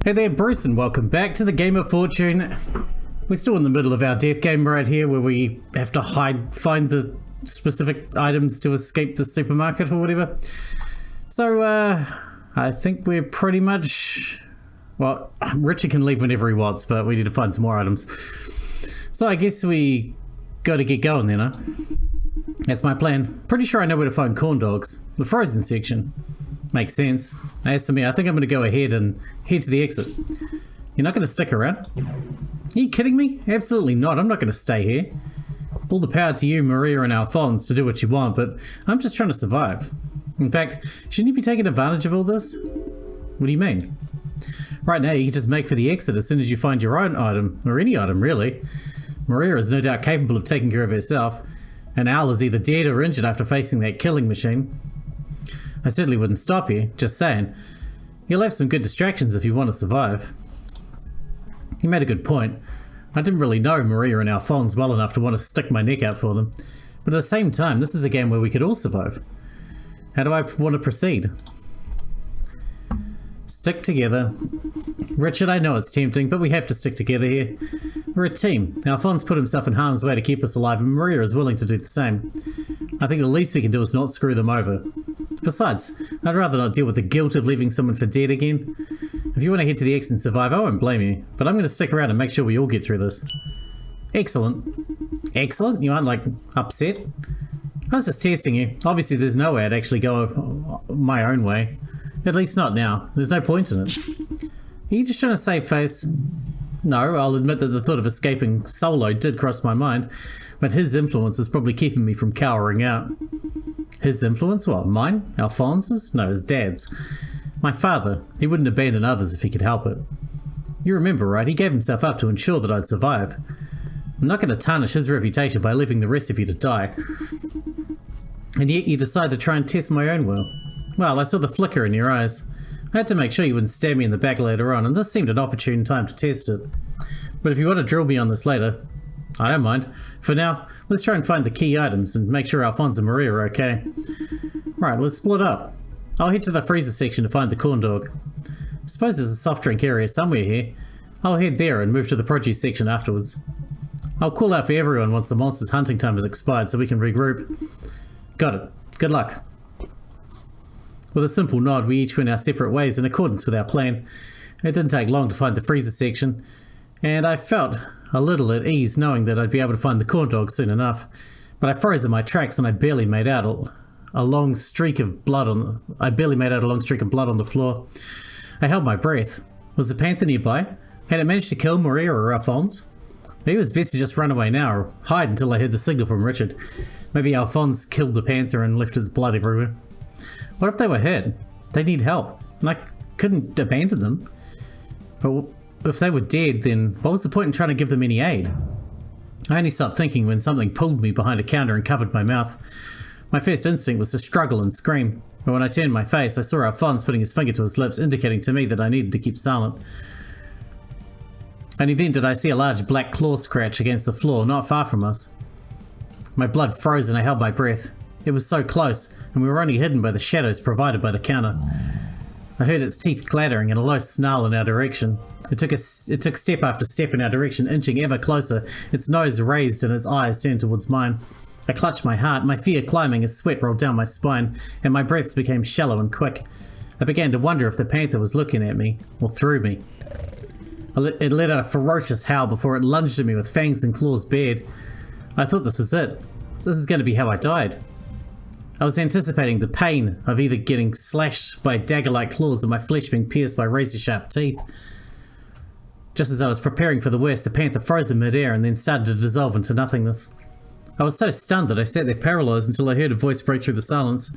Hey there, Bruce, and welcome back to the Game of Fortune. We're still in the middle of our death game right here, where we have to find the specific items to escape the supermarket or whatever. So, I think we're pretty much... Well, Richard can leave whenever he wants, but we need to find some more items. So I guess we got to get going then, huh? That's my plan. Pretty sure I know where to find corn dogs. The frozen section. Makes sense. As for me, I think I'm going to go ahead and head to the exit. You're not going to stick around? Are you kidding me? Absolutely not. I'm not going to stay here. All the power to you, Maria and Alphonse, to do what you want, but I'm just trying to survive. In fact, shouldn't you be taking advantage of all this? What do you mean? Right now, you can just make for the exit as soon as you find your own item, or any item, really. Maria is no doubt capable of taking care of herself, and Al is either dead or injured after facing that killing machine. I certainly wouldn't stop you, just saying. You'll have some good distractions if you want to survive. You made a good point. I didn't really know Maria and Alphonse well enough to want to stick my neck out for them, but at the same time, this is a game where we could all survive. How do I want to proceed? Stick together. Richard, I know it's tempting, but we have to stick together here. We're a team. Alphonse put himself in harm's way to keep us alive, and Maria is willing to do the same. I think the least we can do is not screw them over. Besides, I'd rather not deal with the guilt of leaving someone for dead again. If you want to head to the exit and survive, I won't blame you, but I'm going to stick around and make sure we all get through this. Excellent. Excellent? You aren't, like, upset? I was just testing you. Obviously, there's no way I'd actually go my own way. At least not now. There's no point in it. Are you just trying to save face? No, I'll admit that the thought of escaping solo did cross my mind, but his influence is probably keeping me from cowering out. His influence? What, mine? Alphonse's? No, his dad's. My father. He wouldn't abandon others if he could help it. You remember, right? He gave himself up to ensure that I'd survive. I'm not going to tarnish his reputation by leaving the rest of you to die. And yet you decide to try and test my own will. Well, I saw the flicker in your eyes. I had to make sure you wouldn't stab me in the back later on, and this seemed an opportune time to test it. But if you want to drill me on this later, I don't mind. For now, let's try and find the key items and make sure Alphonse and Maria are okay. Right, let's split up. I'll head to the freezer section to find the corn dog. I suppose there's a soft drink area somewhere here. I'll head there and move to the produce section afterwards. I'll call out for everyone once the monster's hunting time has expired so we can regroup. Got it. Good luck. With a simple nod, we each went our separate ways in accordance with our plan. It didn't take long to find the freezer section, and I felt a little at ease knowing that I'd be able to find the corn dog soon enough. But I froze in my tracks when I barely made out a long streak of blood on the floor. I held my breath. Was the Panther nearby? Had it managed to kill Maria or Alphonse? Maybe it was best to just run away now or hide until I heard the signal from Richard. Maybe Alphonse killed the Panther and left its blood everywhere. What if they were hurt? They need help, and I couldn't abandon them. But if they were dead, then what was the point in trying to give them any aid? I only stopped thinking when something pulled me behind a counter and covered my mouth. My first instinct was to struggle and scream, but when I turned my face, I saw Alphonse putting his finger to his lips, indicating to me that I needed to keep silent. Only then did I see a large black claw scratch against the floor not far from us. My blood froze and I held my breath. It was so close, and we were only hidden by the shadows provided by the counter. I heard its teeth clattering and a low snarl in our direction. It took step after step in our direction, inching ever closer, its nose raised and its eyes turned towards mine. I clutched my heart, my fear climbing as sweat rolled down my spine, and my breaths became shallow and quick. I began to wonder if the Panther was looking at me, or through me. It let out a ferocious howl before it lunged at me with fangs and claws bared. I thought this was it. This is going to be how I died. I was anticipating the pain of either getting slashed by dagger-like claws or my flesh being pierced by razor-sharp teeth. Just as I was preparing for the worst, the Panther froze in mid-air and then started to dissolve into nothingness. I was so stunned that I sat there paralyzed until I heard a voice break through the silence.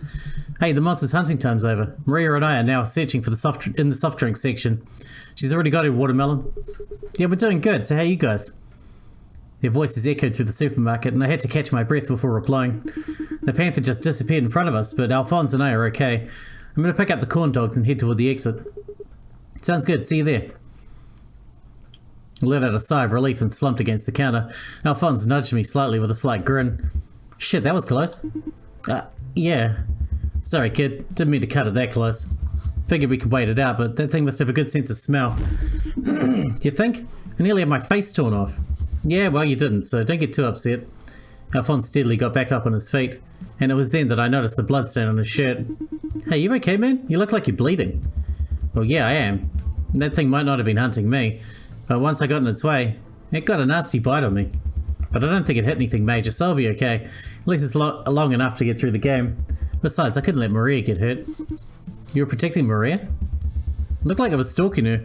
Hey, the monster's hunting time's over. Maria and I are now searching for in the soft drink section. She's already got her watermelon. Yeah, we're doing good, so how are you guys? Their voices echoed through the supermarket, and I had to catch my breath before replying. The Panther just disappeared in front of us, but Alphonse and I are okay. I'm going to pick up the corn dogs and head toward the exit. Sounds good, see you there. I let out a sigh of relief and slumped against the counter. Alphonse nudged me slightly with a slight grin. Shit, that was close. Yeah. Sorry, kid. Didn't mean to cut it that close. Figured we could wait it out, but that thing must have a good sense of smell. You think? I nearly had my face torn off. Yeah, well, you didn't, so don't get too upset. Alphonse steadily got back up on his feet, and it was then that I noticed the bloodstain on his shirt. Hey, you okay, man? You look like you're bleeding. Well, yeah, I am. That thing might not have been hunting me, but once I got in its way, it got a nasty bite on me. But I don't think it hit anything major, so I'll be okay. At least it's long enough to get through the game. Besides, I couldn't let Maria get hurt. You were protecting Maria? Looked like I was stalking her.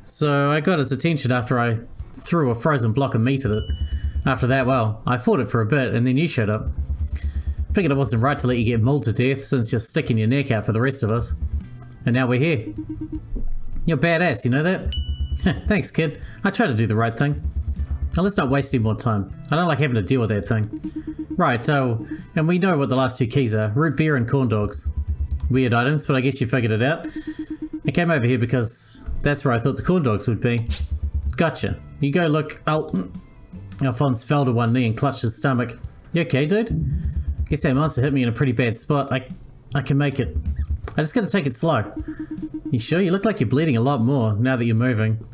So I got its attention after I threw a frozen block of meat at it. After that, well, I fought it for a bit, and then you showed up. Figured it wasn't right to let you get mauled to death since you're sticking your neck out for the rest of us. And now we're here. You're badass, you know that? Thanks, kid. I try to do the right thing. Now let's not waste any more time. I don't like having to deal with that thing. Right, and we know what the last two keys are. Root beer and corn dogs. Weird items, but I guess you figured it out. I came over here because that's where I thought the corn dogs would be. Gotcha. You go look. Alphonse fell to one knee and clutched his stomach. You okay, dude? Guess that monster hit me in a pretty bad spot. I can make it. I just gotta take it slow. You sure? You look like you're bleeding a lot more now that you're moving.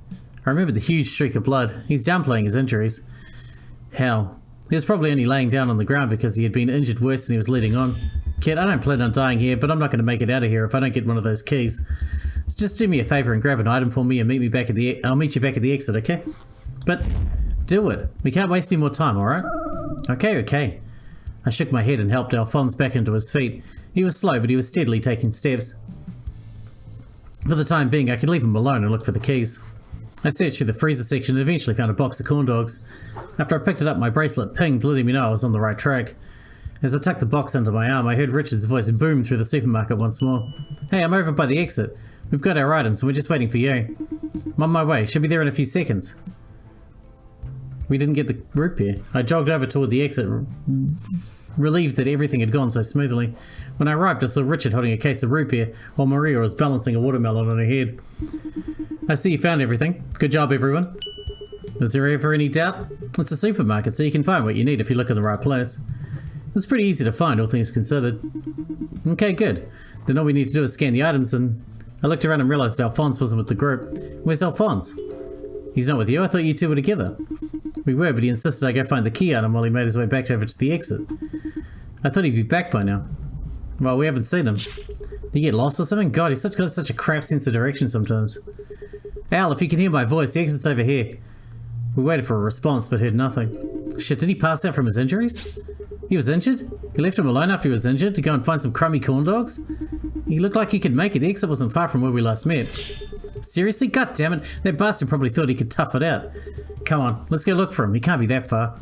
I remember the huge streak of blood. He's downplaying his injuries. Hell. He was probably only laying down on the ground because he had been injured worse than he was leading on. Kid, I don't plan on dying here, but I'm not going to make it out of here if I don't get one of those keys. So just do me a favor and grab an item for me and I'll meet you back at the exit, okay? But do it. We can't waste any more time, alright? Okay. I shook my head and helped Alphonse back into his feet. He was slow, but he was steadily taking steps. For the time being, I could leave him alone and look for the keys. I searched through the freezer section and eventually found a box of corn dogs. After I picked it up, my bracelet pinged, letting me know I was on the right track. As I tucked the box under my arm, I heard Richard's voice boom through the supermarket once more. Hey, I'm over by the exit. We've got our items and we're just waiting for you. I'm on my way. Should be there in a few seconds. We didn't get the root beer. I jogged over toward the exit, relieved that everything had gone so smoothly. When I arrived, I saw Richard holding a case of root beer while Maria was balancing a watermelon on her head. I see you found everything. Good job, everyone. Is there ever any doubt? It's a supermarket, so you can find what you need if you look in the right place. It's pretty easy to find, all things considered. Okay, good. Then all we need to do is scan the items, and I looked around and realized that Alphonse wasn't with the group. Where's Alphonse? He's not with you? I thought you two were together. We were, but he insisted I go find the key item while he made his way back over to the exit. I thought he'd be back by now. Well, we haven't seen him. Did he get lost or something? God, he's got such a crap sense of direction sometimes. Al, if you can hear my voice, the exit's over here. We waited for a response, but heard nothing. Shit, did he pass out from his injuries? He was injured? You left him alone after he was injured to go and find some crummy corn dogs? He looked like he could make it. The exit wasn't far from where we last met. Seriously? God damn it. That bastard probably thought he could tough it out. Come on, let's go look for him. He can't be that far.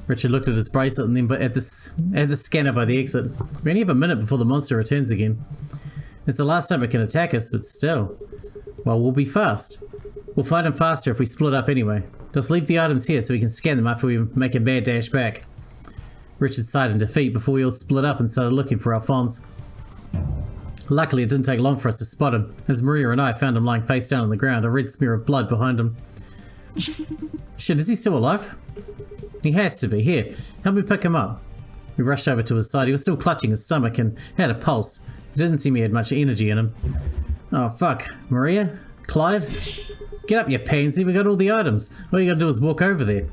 Richard looked at his bracelet and then at the scanner by the exit. We only have a minute before the monster returns again. It's the last time it can attack us, but still. Well, we'll be fast. We'll find him faster if we split up anyway. Just leave the items here so we can scan them after we make a mad dash back. Richard sighed in defeat before we all split up and started looking for Alphonse. Luckily, it didn't take long for us to spot him, as Maria and I found him lying face down on the ground, a red smear of blood behind him. Shit, is he still alive? He has to be. Here, help me pick him up. We rushed over to his side. He was still clutching his stomach and had a pulse. It didn't seem he had much energy in him. Oh, fuck. Maria? Clyde? Get up, you pansy. We got all the items. All you gotta do is walk over there.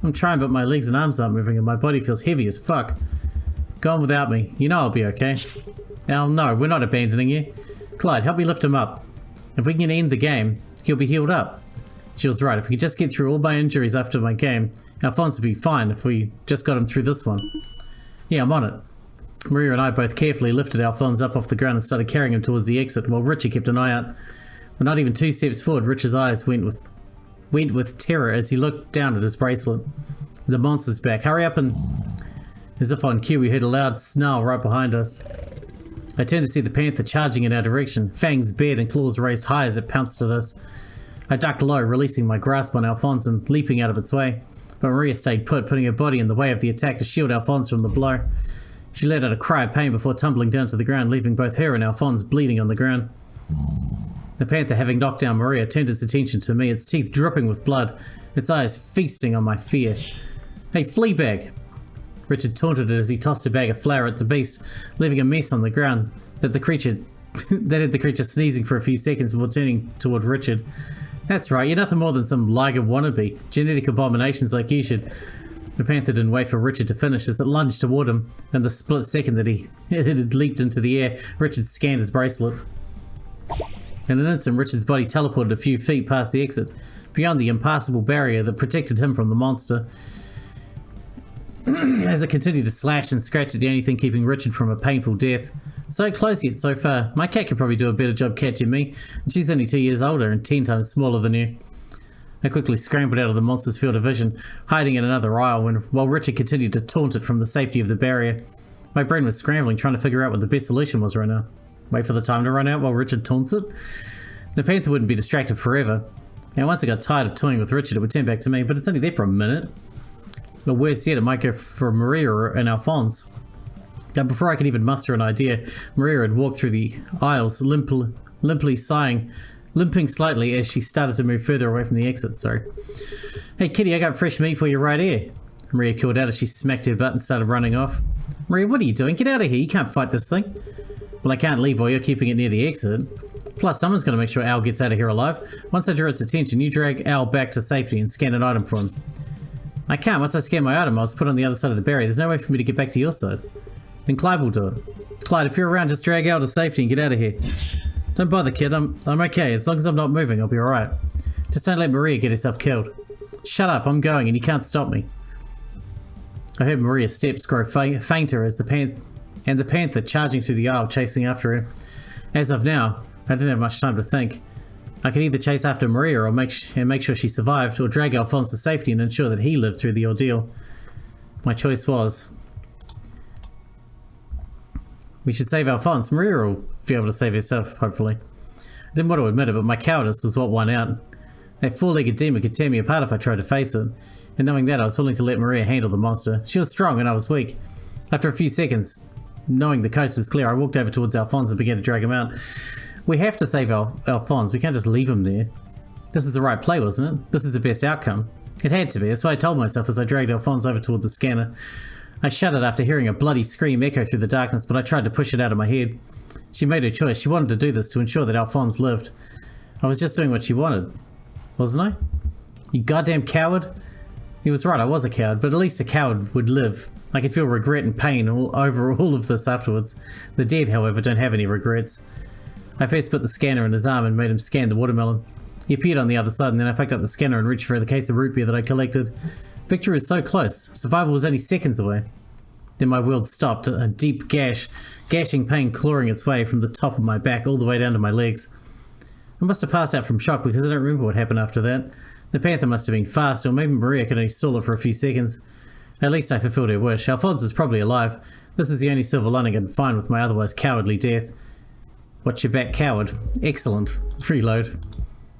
I'm trying, but my legs and arms aren't moving and my body feels heavy as fuck. Go on without me. You know I'll be okay. Al, no, we're not abandoning you. Clyde, help me lift him up. If we can end the game, he'll be healed up. She was right. If we could just get through all my injuries after my game, Alphonse would be fine if we just got him through this one. Yeah, I'm on it. Maria and I both carefully lifted Alphonse up off the ground and started carrying him towards the exit while Richard kept an eye out. But not even 2 steps forward, Richard's eyes went with terror as he looked down at his bracelet. The monster's back. Hurry up and... As if on cue, we heard a loud snarl right behind us. I turned to see the panther charging in our direction, fangs bared and claws raised high as it pounced at us. I ducked low, releasing my grasp on Alphonse and leaping out of its way. But Maria stayed put, putting her body in the way of the attack to shield Alphonse from the blow. She let out a cry of pain before tumbling down to the ground, leaving both her and Alphonse bleeding on the ground. The panther, having knocked down Maria, turned its attention to me, its teeth dripping with blood, its eyes feasting on my fear. Hey, Fleabag! Richard taunted it as he tossed a bag of flour at the beast, leaving a mess on the ground that the creature That had the creature sneezing for a few seconds before turning toward Richard. That's right, you're nothing more than some Liger wannabe. Genetic abominations like you should. The Panther didn't wait for Richard to finish as it lunged toward him. In the split second that it had leaped into the air, Richard scanned his bracelet. In an instant, Richard's body teleported a few feet past the exit, beyond the impassable barrier that protected him from the monster. As it continued to slash and scratch at the only thing keeping Richard from a painful death. So close yet so far. My cat could probably do a better job catching me, and she's only 2 years older and 10 times smaller than you. I quickly scrambled out of the monster's field of vision, hiding in another aisle while Richard continued to taunt it from the safety of the barrier. My brain was scrambling, trying to figure out what the best solution was right now. Wait for the time to run out while Richard taunts it? The Panther wouldn't be distracted forever. And once it got tired of toying with Richard, it would turn back to me, but it's only there for a minute. Or worse yet, it might go for Maria and Alphonse. Now, before I could even muster an idea, Maria had walked through the aisles, limping slightly as she started to move further away from the exit. Hey kitty, I got fresh meat for you right here. Maria called out as she smacked her butt and started running off. Maria, what are you doing? Get out of here, you can't fight this thing. Well, I can't leave while you're keeping it near the exit. Plus, someone's going to make sure Al gets out of here alive. Once I draw its attention, you drag Al back to safety and scan an item for him. I can't. Once I scan my item, I was put on the other side of the barrier. There's no way for me to get back to your side. Then Clyde will do it. Clyde, if you're around, just drag Al to safety and get out of here. Don't bother, kid. I'm okay. As long as I'm not moving, I'll be alright. Just don't let Maria get herself killed. Shut up. I'm going and you can't stop me. I heard Maria's steps grow fainter as the Panther charging through the aisle, chasing after her. As of now, I didn't have much time to think. I could either chase after Maria or make sure she survived, or drag Alphonse to safety and ensure that he lived through the ordeal. My choice was... we should save Alphonse. Maria will be able to save herself, hopefully. I didn't want to admit it, but my cowardice was what won out. That four-legged demon could tear me apart if I tried to face it. And knowing that, I was willing to let Maria handle the monster. She was strong and I was weak. After a few seconds, knowing the coast was clear, I walked over towards Alphonse and began to drag him out. We have to save Alphonse. We can't just leave him there. This is the right play, wasn't it? This is the best outcome. It had to be. That's what I told myself as I dragged Alphonse over toward the scanner. I shuddered after hearing a bloody scream echo through the darkness, but I tried to push it out of my head. She made her choice. She wanted to do this to ensure that Alphonse lived. I was just doing what she wanted. Wasn't I? You goddamn coward. He was right, I was a coward, but at least a coward would live. I could feel regret and pain over all of this afterwards. The dead, however, don't have any regrets. I first put the scanner in his arm and made him scan the watermelon. He appeared on the other side, and then I picked up the scanner and reached for the case of root beer that I collected. Victory was so close. Survival was only seconds away. Then my world stopped, a deep gashing pain clawing its way from the top of my back all the way down to my legs. I must have passed out from shock because I don't remember what happened after that. The Panther must have been fast, or maybe Maria could only stall it for a few seconds. At least I fulfilled her wish. Alphonse is probably alive. This is the only silver lining I can find with my otherwise cowardly death. Watch your back, coward. Excellent. Reload.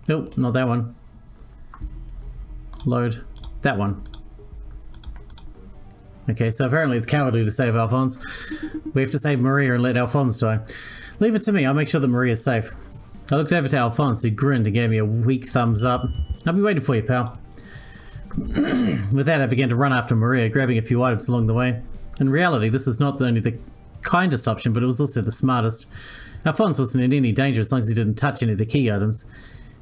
Nope, not that one. Load. That one. Okay, so apparently it's cowardly to save Alphonse. We have to save Maria and let Alphonse die. Leave it to me, I'll make sure that Maria's safe. I looked over to Alphonse, who grinned and gave me a weak thumbs up. I'll be waiting for you, pal. With that, I began to run after Maria, grabbing a few items along the way. In reality, this is not only the kindest option, but it was also the smartest. Alphonse wasn't in any danger as long as he didn't touch any of the key items.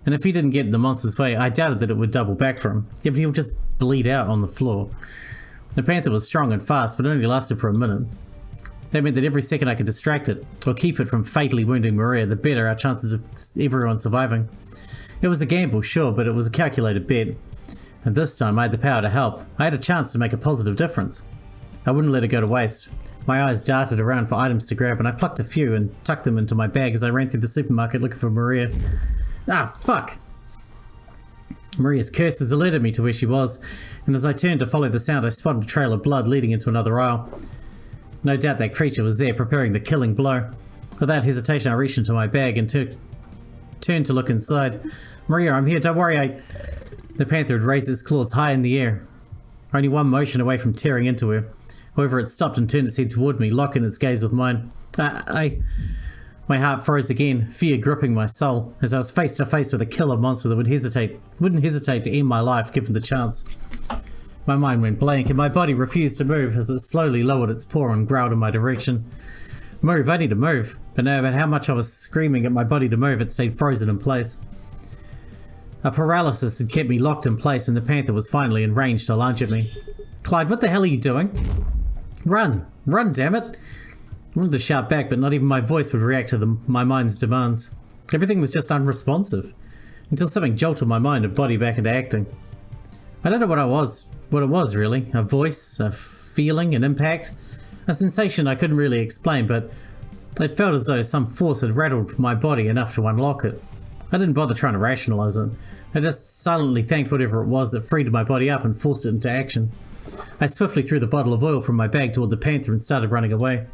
And if he didn't get in the monster's way, I doubted that it would double back for him. Yeah, but he would just bleed out on the floor. The Panther was strong and fast, but only lasted for a minute. That meant that every second I could distract it, or keep it from fatally wounding Maria, the better our chances of everyone surviving. It was a gamble, sure, but it was a calculated bet. And this time I had the power to help. I had a chance to make a positive difference. I wouldn't let it go to waste. My eyes darted around for items to grab, and I plucked a few and tucked them into my bag as I ran through the supermarket looking for Maria. Ah, fuck! Maria's curses alerted me to where she was, and as I turned to follow the sound, I spotted a trail of blood leading into another aisle. No doubt that creature was there, preparing the killing blow. Without hesitation, I reached into my bag and turned to look inside. Maria, I'm here, don't worry, The Panther had raised its claws high in the air, only one motion away from tearing into her. However, it stopped and turned its head toward me, locking its gaze with mine. My heart froze again, fear gripping my soul, as I was face to face with a killer monster that wouldn't hesitate to end my life given the chance. My mind went blank, and my body refused to move as it slowly lowered its paw and growled in my direction. Move, I need to move. But no matter how much I was screaming at my body to move, it stayed frozen in place. A paralysis had kept me locked in place, and the Panther was finally in range to lunge at me. Clyde, what the hell are you doing? Run! Run, damn it! I wanted to shout back, but not even my voice would react to my mind's demands. Everything was just unresponsive, until something jolted my mind and body back into acting. I don't know what it was really. A voice, a feeling, an impact, a sensation I couldn't really explain, but it felt as though some force had rattled my body enough to unlock it. I didn't bother trying to rationalize it. I just silently thanked whatever it was that freed my body up and forced it into action. I swiftly threw the bottle of oil from my bag toward the Panther and started running away.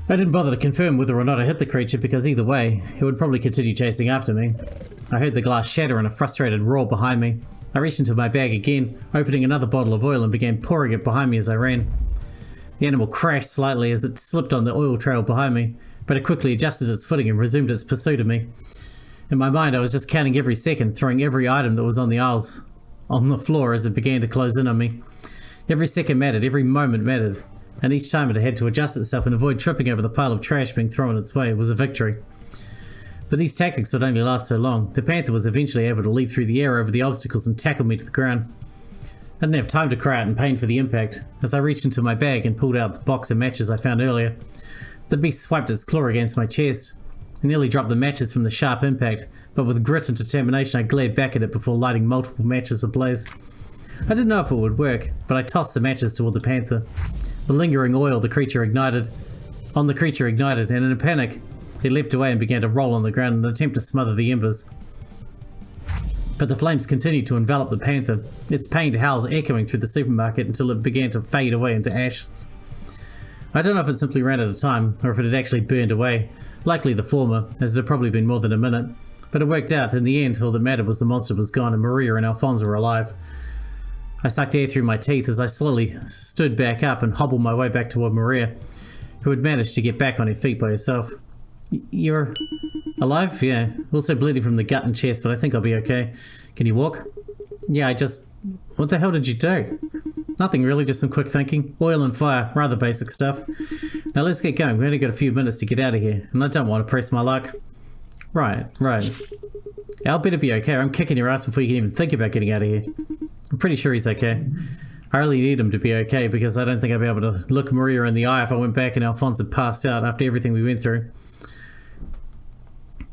I didn't bother to confirm whether or not I hit the creature, because either way, it would probably continue chasing after me. I heard the glass shatter and a frustrated roar behind me. I reached into my bag again, opening another bottle of oil and began pouring it behind me as I ran. The animal crashed slightly as it slipped on the oil trail behind me, but it quickly adjusted its footing and resumed its pursuit of me. In my mind, I was just counting every second, throwing every item that was on the aisles on the floor as it began to close in on me. Every second mattered, every moment mattered, and each time it had to adjust itself and avoid tripping over the pile of trash being thrown its way was a victory. But these tactics would only last so long. The Panther was eventually able to leap through the air over the obstacles and tackle me to the ground. I didn't have time to cry out in pain for the impact. As I reached into my bag and pulled out the box of matches I found earlier, the beast swiped its claw against my chest. I nearly dropped the matches from the sharp impact, but with grit and determination I glared back at it before lighting multiple matches ablaze. I didn't know if it would work, but I tossed the matches toward the Panther. The lingering oil on the creature ignited, and in a panic, it leapt away and began to roll on the ground in an attempt to smother the embers. But the flames continued to envelop the Panther, its pained howls echoing through the supermarket until it began to fade away into ashes. I don't know if it simply ran out of time, or if it had actually burned away. Likely the former, as it had probably been more than a minute. But it worked out. In the end, all that mattered was the monster was gone and Maria and Alphonse were alive. I sucked air through my teeth as I slowly stood back up and hobbled my way back toward Maria, who had managed to get back on her feet by herself. You're alive? Yeah. Also bleeding from the gut and chest, but I think I'll be okay. Can you walk? Yeah, what the hell did you do? Nothing really, just some quick thinking. Oil and fire, rather basic stuff. Now let's get going. We only got a few minutes to get out of here, and I don't want to press my luck. Right. I'll better be okay. I'm kicking your ass before you can even think about getting out of here. I'm pretty sure he's okay. I really need him to be okay, because I don't think I'd be able to look Maria in the eye if I went back and Alphonse had passed out after everything we went through.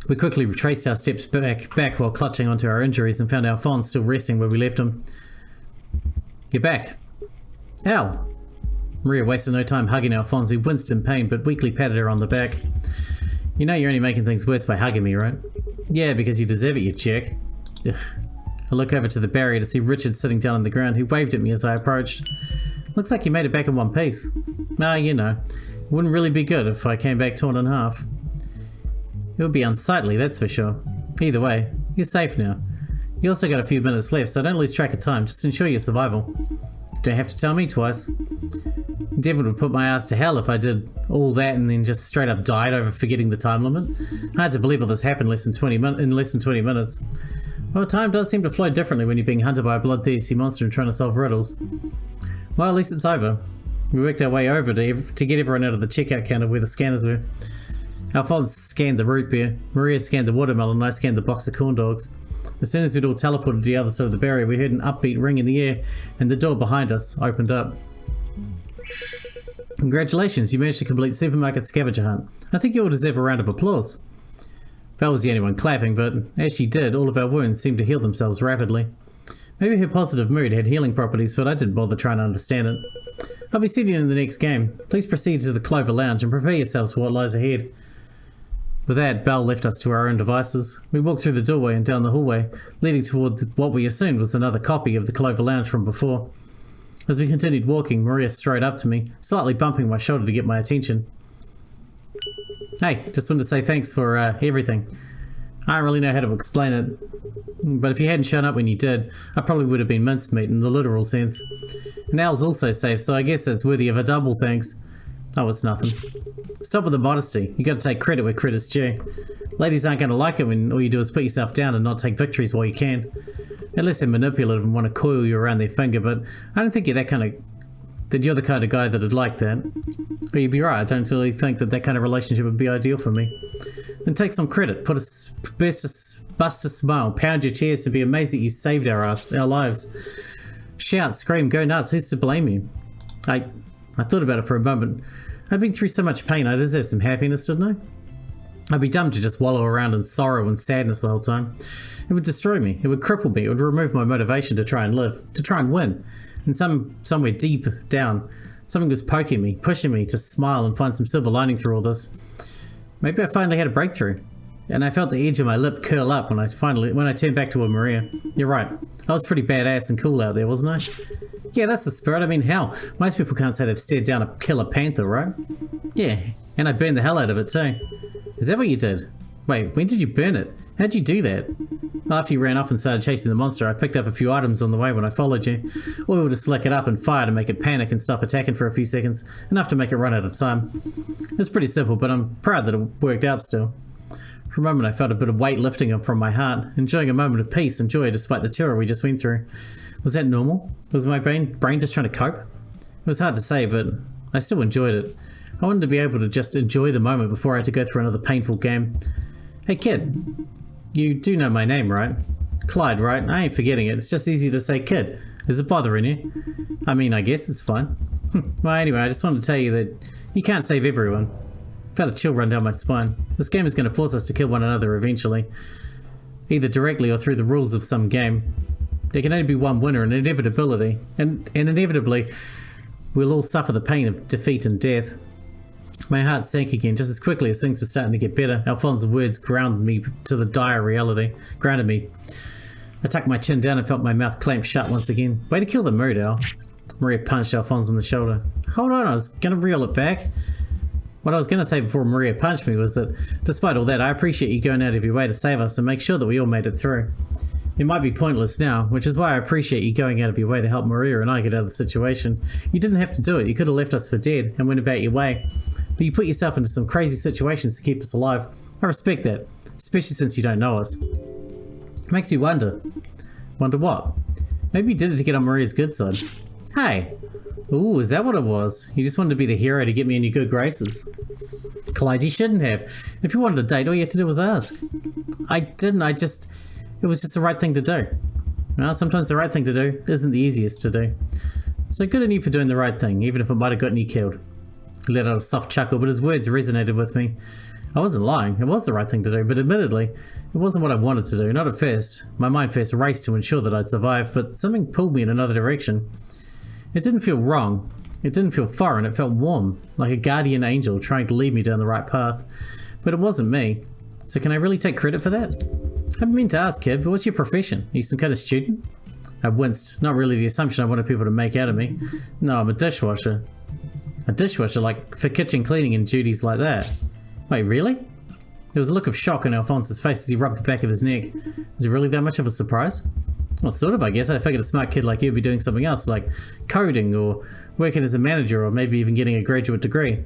We quickly retraced our steps back while clutching onto our injuries and found Alphonse still resting where we left him. You're back. Al! Maria wasted no time hugging Alphonse, who winced in pain but weakly patted her on the back. You know you're only making things worse by hugging me, right? Yeah, because you deserve it, you jerk. Ugh. I look over to the barrier to see Richard sitting down on the ground, who waved at me as I approached. Looks like you made it back in one piece. You know, it wouldn't really be good if I came back torn in half. It would be unsightly, that's for sure. Either way, you're safe now. You also got a few minutes left, so don't lose track of time. Just ensure your survival. You don't have to tell me twice. Devon would put my ass to hell if I did all that and then just straight up died over forgetting the time limit. Hard to believe all this happened in less than 20 minutes. Well, time does seem to flow differently when you're being hunted by a bloodthirsty monster and trying to solve riddles. Well, at least it's over. We worked our way over to get everyone out of the checkout counter where the scanners were. Alphonse scanned the root beer, Maria scanned the watermelon, and I scanned the box of corn dogs. As soon as we'd all teleported to the other side of the barrier, we heard an upbeat ring in the air, and the door behind us opened up. Congratulations, you managed to complete Supermarket Scavenger Hunt. I think you all deserve a round of applause. Val was the only one clapping, but as she did, all of our wounds seemed to heal themselves rapidly. Maybe her positive mood had healing properties, but I didn't bother trying to understand it. I'll be seeing you in the next game. Please proceed to the Clover Lounge and prepare yourselves for what lies ahead. With that, Belle left us to our own devices. We walked through the doorway and down the hallway, leading toward what we assumed was another copy of the Clover Lounge from before. As we continued walking, Maria strode up to me, slightly bumping my shoulder to get my attention. Hey, just wanted to say thanks for everything. I don't really know how to explain it, but if you hadn't shown up when you did, I probably would have been mincemeat in the literal sense. And Al's also safe, so I guess that's worthy of a double thanks. Oh, it's nothing. Stop with the modesty. You gotta take credit where credit's due. Ladies aren't gonna like it when all you do is put yourself down and not take victories while you can. Unless they're manipulative and want to coil you around their finger, but I don't think you're that kind of then you're the kind of guy that'd like that. But you'd be right, I don't really think that kind of relationship would be ideal for me. Then take some credit, bust a smile, pound your chest and be amazed that you saved our lives. Shout, scream, go nuts, who's to blame you? I thought about it for a moment. I've been through so much pain, I deserve some happiness, didn't I? I'd be dumb to just wallow around in sorrow and sadness the whole time. It would destroy me, it would cripple me, it would remove my motivation to try and live, to try and win. And somewhere deep down, something was poking me, pushing me to smile and find some silver lining through all this. Maybe I finally had a breakthrough. And I felt the edge of my lip curl up when I turned back toward Maria. You're right, I was pretty badass and cool out there, wasn't I? Yeah, that's the spirit. I mean, hell, most people can't say they've stared down a killer panther, right? Yeah, and I burned the hell out of it too. Is that what you did? Wait, when did you burn it? How'd you do that? After you ran off and started chasing the monster, I picked up a few items on the way when I followed you. Oil to slick it up and fire to make it panic and stop attacking for a few seconds, enough to make it run out of time. It's pretty simple, but I'm proud that it worked out still. For a moment I felt a bit of weight lifting from my heart, enjoying a moment of peace and joy despite the terror we just went through. Was that normal? Was my brain just trying to cope? It was hard to say, but I still enjoyed it. I wanted to be able to just enjoy the moment before I had to go through another painful game. Hey kid, you do know my name, right? Clyde, right? I ain't forgetting it. It's just easy to say kid. Is it bothering you? I mean, I guess it's fine. Well, anyway, I just wanted to tell you that you can't save everyone. I felt a chill run down my spine. This game is going to force us to kill one another eventually. Either directly or through the rules of some game. There can only be one winner, and inevitably, we'll all suffer the pain of defeat and death. My heart sank again just as quickly as things were starting to get better. Alphonse's words grounded me to the dire reality. Grounded me. I tucked my chin down and felt my mouth clamp shut once again. Way to kill the mood, Al. Maria punched Alphonse on the shoulder. Hold on, I was gonna reel it back. What I was gonna say before Maria punched me was that, despite all that, I appreciate you going out of your way to save us and make sure that we all made it through. It might be pointless now, which is why I appreciate you going out of your way to help Maria and I get out of the situation. You didn't have to do it. You could have left us for dead and went about your way. But you put yourself into some crazy situations to keep us alive. I respect that, especially since you don't know us. It makes me wonder. Wonder what? Maybe you did it to get on Maria's good side. Hey! Ooh, is that what it was? You just wanted to be the hero to get me in your good graces. Clyde, you shouldn't have. If you wanted a date, all you had to do was ask. I didn't, it was just the right thing to do. Well, sometimes the right thing to do isn't the easiest to do. So good on you for doing the right thing, even if it might have gotten you killed. He let out a soft chuckle, but his words resonated with me. I wasn't lying, it was the right thing to do, but admittedly, it wasn't what I wanted to do, not at first. My mind first raced to ensure that I'd survive, but something pulled me in another direction. It didn't feel wrong. It didn't feel foreign, it felt warm, like a guardian angel trying to lead me down the right path. But it wasn't me. So can I really take credit for that? I haven't meant to ask, kid, but what's your profession? Are you some kind of student? I winced, not really the assumption I wanted people to make out of me. No, I'm a dishwasher. A dishwasher, like for kitchen cleaning and duties like that. Wait, really? There was a look of shock on Alphonse's face as he rubbed the back of his neck. Was it really that much of a surprise? Well, sort of, I guess. I figured a smart kid like you would be doing something else, like coding or working as a manager or maybe even getting a graduate degree.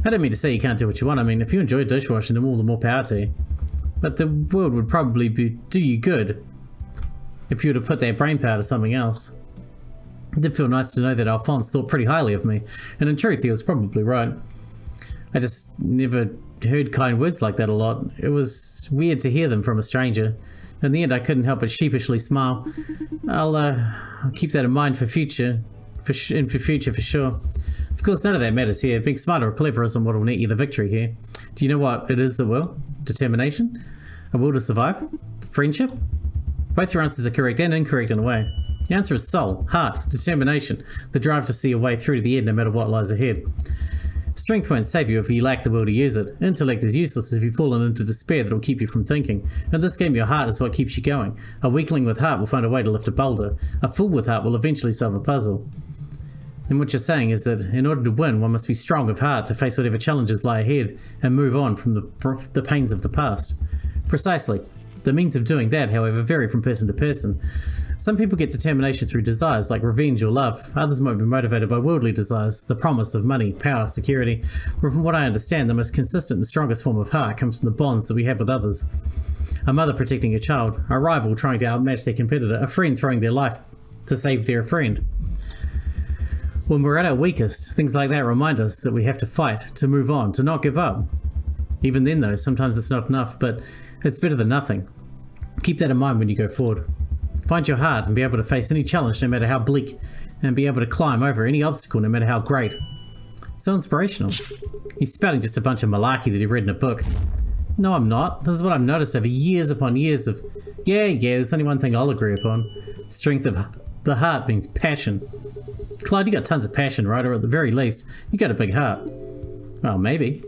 I don't mean to say you can't do what you want. I mean, if you enjoy dishwashing, then all the more power to you. But the world would probably do you good if you were to put that brain power to something else. It did feel nice to know that Alphonse thought pretty highly of me, and in truth, he was probably right. I just never heard kind words like that a lot. It was weird to hear them from a stranger. In the end, I couldn't help but sheepishly smile. I'll keep that in mind for future for sure. Of course, none of that matters here. Being smart or clever isn't what will net you the victory here. Do you know what it is that will? Determination? A will to survive? Friendship? Both your answers are correct and incorrect in a way. The answer is soul, heart, determination, the drive to see your way through to the end no matter what lies ahead. Strength won't save you if you lack the will to use it. Intellect is useless if you've fallen into despair that will keep you from thinking. In this game, your heart is what keeps you going. A weakling with heart will find a way to lift a boulder. A fool with heart will eventually solve a puzzle. And what you're saying is that in order to win, one must be strong of heart to face whatever challenges lie ahead and move on from the pains of the past. Precisely. The means of doing that, however, vary from person to person. Some people get determination through desires like revenge or love. Others might be motivated by worldly desires, the promise of money, power, security. But from what I understand, the most consistent and strongest form of heart comes from the bonds that we have with others. A mother protecting a child, a rival trying to outmatch their competitor, a friend throwing their life to save their friend. When we're at our weakest, things like that remind us that we have to fight, to move on, to not give up. Even then though, sometimes it's not enough, but it's better than nothing. Keep that in mind when you go forward. Find your heart and be able to face any challenge no matter how bleak, and be able to climb over any obstacle no matter how great. So inspirational. He's spouting just a bunch of malarkey that he read in a book. No, I'm not. This is what I've noticed over years upon years of... Yeah, there's only one thing I'll agree upon. Strength of the heart means passion. Clyde, you got tons of passion, right? Or at the very least, you got a big heart. Well, maybe.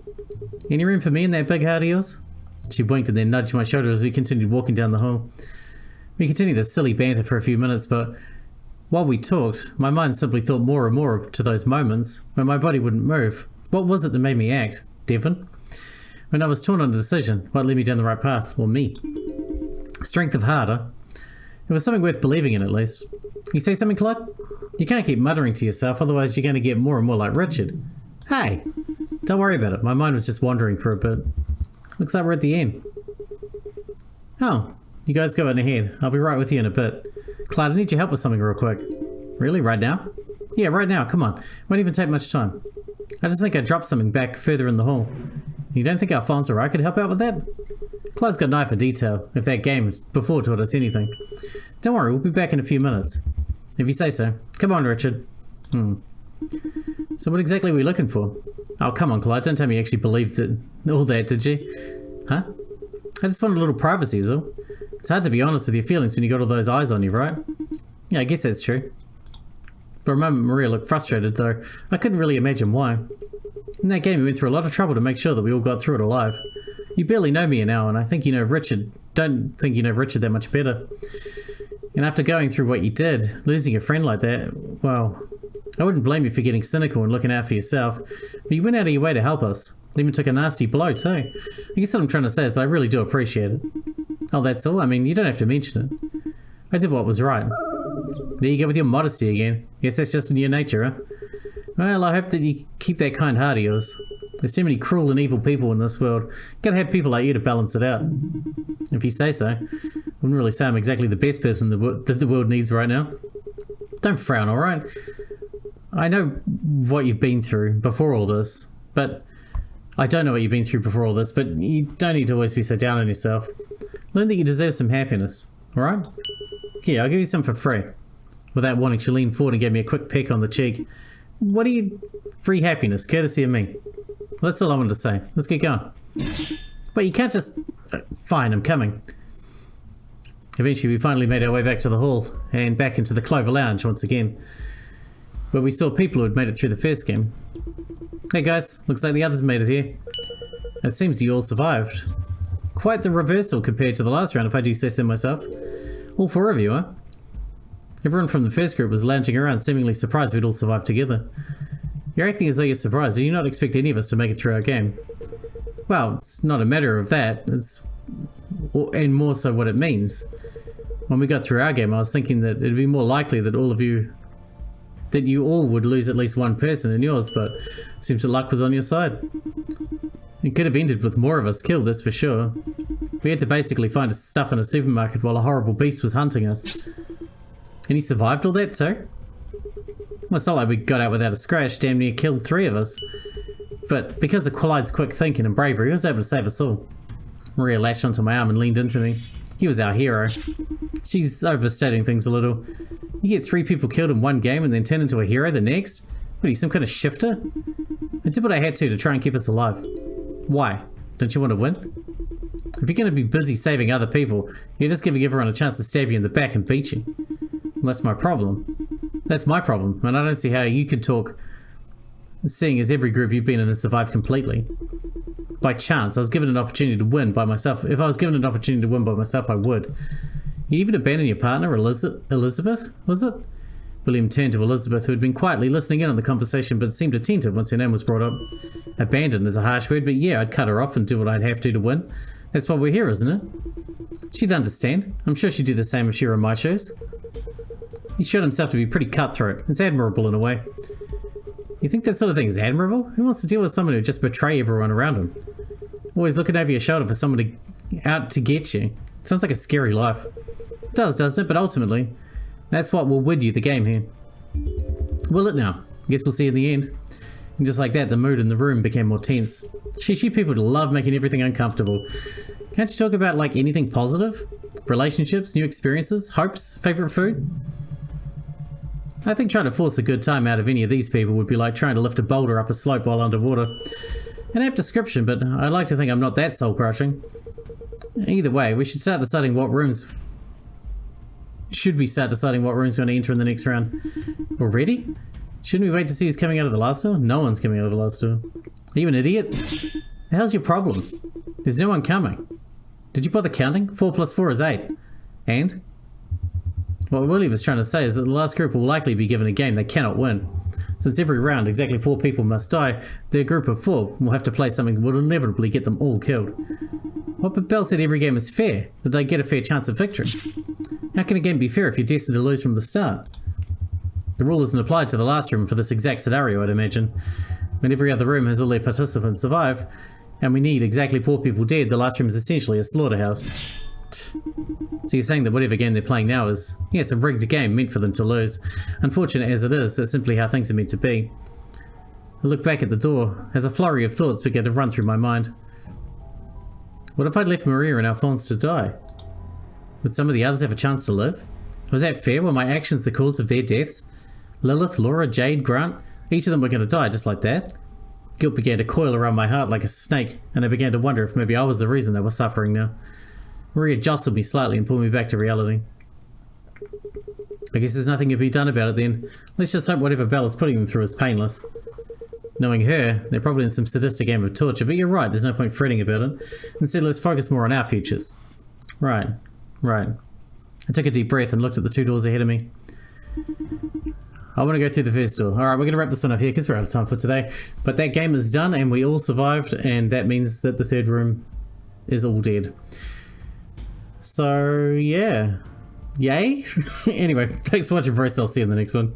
Any room for me in that big heart of yours? She winked and then nudged my shoulder as we continued walking down the hall. We continued this silly banter for a few minutes, but while we talked, my mind simply thought more and more to those moments when my body wouldn't move. What was it that made me act, Devon? When I was torn on a decision, what led me down the right path, or me? Strength of heart, huh? It was something worth believing in, at least. You say something, Clyde? You can't keep muttering to yourself, otherwise you're going to get more and more like Richard. Hey! Don't worry about it, my mind was just wandering for a bit. Looks like we're at the end. Oh, you guys go on ahead. I'll be right with you in a bit. Clyde, I need your help with something real quick. Really? Right now? Yeah, right now. Come on. Won't even take much time. I just think I dropped something back further in the hall. You don't think Alphonse or I could help out with that? Clyde's got an eye for detail, if that game has before taught us anything. Don't worry, we'll be back in a few minutes. If you say so. Come on, Richard. So what exactly are we looking for? Oh, come on, Clyde. Don't tell me you actually believed all that, did you? Huh? I just wanted a little privacy, is all. It's hard to be honest with your feelings when you got all those eyes on you, right? Yeah, I guess that's true. For a moment, Maria looked frustrated, though I couldn't really imagine why. In that game, we went through a lot of trouble to make sure that we all got through it alive. You barely know me now, and I think you know Richard. Don't think you know Richard that much better. And after going through what you did, losing a friend like that, well, I wouldn't blame you for getting cynical and looking out for yourself, but you went out of your way to help us. Even took a nasty blow, too. I guess what I'm trying to say is that I really do appreciate it. Oh, that's all? I mean, you don't have to mention it. I did what was right. There you go with your modesty again. Guess that's just in your nature, huh? Well, I hope that you keep that kind heart of yours. There's too many cruel and evil people in this world. Gotta have people like you to balance it out. If you say so. Wouldn't really say I'm exactly the best person that the world needs right now. Don't frown, alright? I know what you've been through before all this, but... I don't know what you've been through before all this, but you don't need to always be so down on yourself. Learn that you deserve some happiness, alright? Yeah, I'll give you some for free. Without wanting, she leaned forward and gave me a quick peck on the cheek. What do you... Free happiness, courtesy of me. Well, that's all I wanted to say. Let's get going. But you can't just... Fine, I'm coming. Eventually, we finally made our way back to the hall, and back into the Clover Lounge once again, where we saw people who had made it through the first game. Hey guys, looks like the others made it here. It seems you all survived. Quite the reversal compared to the last round, if I do say so myself. All four of you, huh? Everyone from the first group was lounging around, seemingly surprised we'd all survived together. You're acting as though you're surprised. Do you not expect any of us to make it through our game? Well, it's not a matter of that. And more so what it means. When we got through our game, I was thinking that it'd be more likely that you all would lose at least one person in yours, but it seems that luck was on your side. It could have ended with more of us killed, that's for sure. We had to basically find stuff in a supermarket while a horrible beast was hunting us. And he survived all that too? Well, it's not like we got out without a scratch, damn near killed 3 of us. But because of Clyde's quick thinking and bravery, he was able to save us all. Maria latched onto my arm and leaned into me. He was our hero. She's overstating things a little. You get 3 people killed in one game and then turn into a hero the next? What are you, some kind of shifter? I did what I had to try and keep us alive. Why? Don't you want to win? If you're going to be busy saving other people, you're just giving everyone a chance to stab you in the back and beat you. Well, that's my problem. That's my problem, and I don't see how you could talk, seeing as every group you've been in has survived completely. By chance, I was given an opportunity to win by myself. If I was given an opportunity to win by myself, I would. You even abandoned your partner, Elizabeth, was it? William turned to Elizabeth, who had been quietly listening in on the conversation but seemed attentive once her name was brought up. Abandoned is a harsh word, but yeah, I'd cut her off and do what I'd have to win. That's why we're here, isn't it? She'd understand. I'm sure she'd do the same if she were in my shoes. He showed himself to be pretty cutthroat. It's admirable in a way. You think that sort of thing is admirable? Who wants to deal with someone who just betray everyone around him? Always looking over your shoulder for someone out to get you. Sounds like a scary life. It does, doesn't it? But ultimately, that's what will win you the game here. Will it now? Guess we'll see in the end. And just like that, the mood in the room became more tense. Shishi people love making everything uncomfortable. Can't you talk about, like, anything positive? Relationships, new experiences, hopes, favorite food? I think trying to force a good time out of any of these people would be like trying to lift a boulder up a slope while underwater. An apt description, but I like to think I'm not that soul-crushing. Either way, we should start deciding what rooms... Should we start deciding what rooms we want to enter in the next round? Already? Shouldn't we wait to see who's coming out of the last door? No one's coming out of the last door. Are you an idiot? The hell's your problem? There's no one coming. Did you bother counting? 4 plus 4 is 8. And? What Willie was trying to say is that the last group will likely be given a game they cannot win. Since every round exactly 4 people must die, their group of 4 will have to play something that will inevitably get them all killed. What but Bell said every game is fair, that they get a fair chance of victory. How can a game be fair if you're destined to lose from the start? The rule isn't applied to the last room for this exact scenario, I'd imagine. When every other room has all their participants survive, and we need exactly 4 people dead, the last room is essentially a slaughterhouse. So you're saying that whatever game they're playing now is, yes, a rigged game meant for them to lose. Unfortunate as it is, that's simply how things are meant to be. I look back at the door as a flurry of thoughts began to run through my mind. What if I'd left Maria and Alphonse to die? Would some of the others have a chance to live? Was that fair? Were my actions the cause of their deaths? Lilith, Laura, Jade, Grant, each of them were going to die just like that. Guilt began to coil around my heart like a snake, and I began to wonder if maybe I was the reason they were suffering now. Maria jostled me slightly and pulled me back to reality. I guess there's nothing to be done about it then. Let's just hope whatever Belle is putting them through is painless. Knowing her, they're probably in some sadistic game of torture, but you're right, there's no point fretting about it. Instead, let's focus more on our futures. Right. I took a deep breath and looked at the 2 doors ahead of me. I want to go through the first door. Alright, we're going to wrap this one up here because we're out of time for today. But that game is done and we all survived, and that means that the 3rd room is all dead. So, yeah. Yay? Anyway, thanks for watching, Bryce. I'll see you in the next one.